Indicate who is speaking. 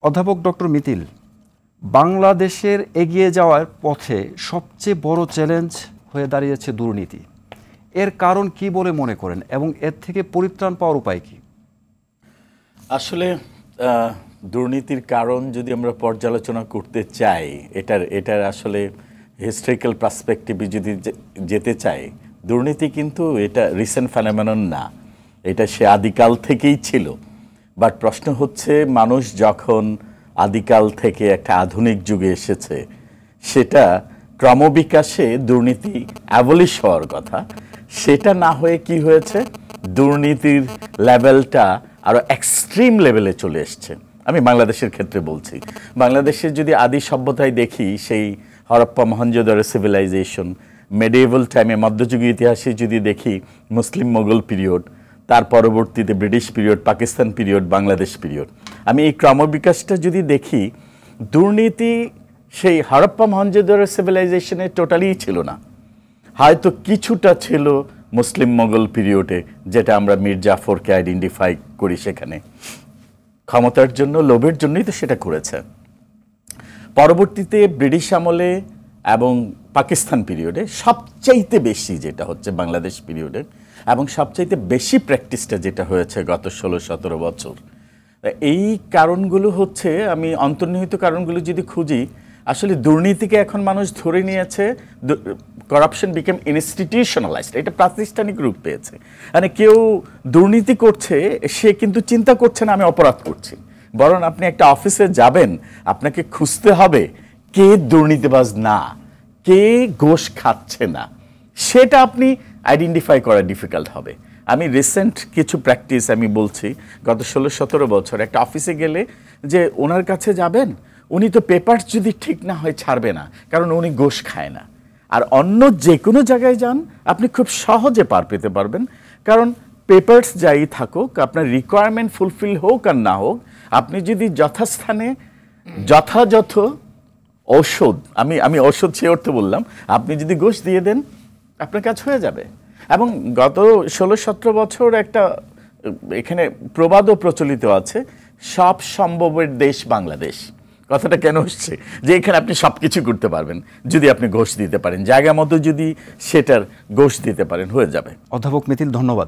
Speaker 1: অধ্যাপক ডক্টর মিতিল, বাংলাদেশের এগিয়ে যাওয়ার পথে সবচেয়ে বড় চ্যালেঞ্জ হয়ে দাঁড়িয়েছে দুর্নীতি। এর কারণ কি বলে মনে করেন এবং এর থেকে পরিত্রাণ পাওয়ার উপায় কি?
Speaker 2: আসলে দুর্নীতির কারণ যদি আমরা পর্যালোচনা করতে চাই, এটার আসলে হিস্ট্রিক্যাল পার্সপেক্টিভে যদি যেতে চাই, দুর্নীতি কিন্তু এটা রিসেন্ট ফেনোমেনন না, এটা সে আদিকাল থেকেই ছিল। বাট প্রশ্ন হচ্ছে, মানুষ যখন আদিকাল থেকে একটা আধুনিক যুগে এসেছে, সেটা ক্রমবিকাশে দুর্নীতি অ্যাবলিশ হওয়ার কথা, সেটা না হয়ে কি হয়েছে, দুর্নীতির লেভেলটা আরও এক্সট্রিম লেভেলে চলে এসছে। আমি বাংলাদেশের ক্ষেত্রে বলছি, বাংলাদেশের যদি আদি সভ্যতায় দেখি, সেই হরপ্পা মহেঞ্জোদারো সিভিলাইজেশন, মেডিয়েভাল টাইমে মধ্যযুগীয় ইতিহাসে যদি দেখি মুসলিম মোগল পিরিয়ড, তার পরবর্তীতে British period, Pakistan period, Bangladesh period, আমি এই ক্রমবিকাশটা যদি দেখি, দুর্নীতি সেই হরপ্পা মহেঞ্জোদারো সিভিলাইজেশনে টোটালি ছিল না। হয়তো কিছুটা ছিল মুসলিম মোগল পিরিয়ডে, যেটা আমরা মীর জাফরকে আইডেন্টিফাই করি, সেখানে ক্ষমতার জন্য, লোভের জন্যই তো সেটা করেছে। পরবর্তীতে ব্রিটিশ আমলে এবং পাকিস্তান পিরিয়ডে সবচাইতে বেশি যেটা হচ্ছে বাংলাদেশ পিরিয়ডে, এবং সবচাইতে বেশি প্র্যাকটিসটা যেটা হয়েছে গত 16-17 বছর। এই কারণগুলো হচ্ছে, আমি অন্তর্নিহিত কারণগুলো যদি খুঁজি, আসলে দুর্নীতিকে এখন মানুষ ধরে নিয়েছে, করাপশন বিকেম ইনস্টিটিউশনালাইজড, এটা প্রাতিষ্ঠানিক রূপ পেয়েছে। মানে কেউ দুর্নীতি করছে, সে কিন্তু চিন্তা করছে না আমি অপরাধ করছি, বরং আপনি একটা অফিসে যাবেন, আপনাকে খুঁজতে হবে কে দুর্নীতিবাজ না, কে ঘুষ খাচ্ছে না, সেটা আপনি আইডেন্টিফাই করা ডিফিকাল্ট হবে। আমি রিসেন্ট কিছু প্র্যাকটিস আমি বলছি, গত 16-17 বছর একটা অফিসে গেলে যে ওনার কাছে যাবেন, উনি তো পেপারস যদি ঠিক না হয় ছাড়বে না, কারণ উনি ঘুষ খায় না। আর অন্য যে কোনো জায়গায় যান, আপনি খুব সহজে পার পেতে পারবেন, কারণ পেপারস যাই থাকুক, আপনার রিকোয়ারমেন্ট ফুলফিল হোক আর না হোক, আপনি যদি যথাস্থানে যথাযথ ঔষধ, আমি ঔষধ সে অর্থে বললাম, আপনি যদি ঘুষ দিয়ে দেন, আপনার কাজ হয়ে যাবে। এবং গত 16-17 বছর একটা এখানে প্রবাদও প্রচলিত আছে, সব সম্ভবের দেশ বাংলাদেশ। কথাটা কেন হচ্ছে, যে এখানে আপনি সব কিছু করতে পারবেন যদি আপনি ঘুষ দিতে পারেন, জায়গা মতো যদি সেটার ঘুষ দিতে পারেন, হয়ে যাবে।
Speaker 1: অধ্যাপক মিতিল, ধন্যবাদ।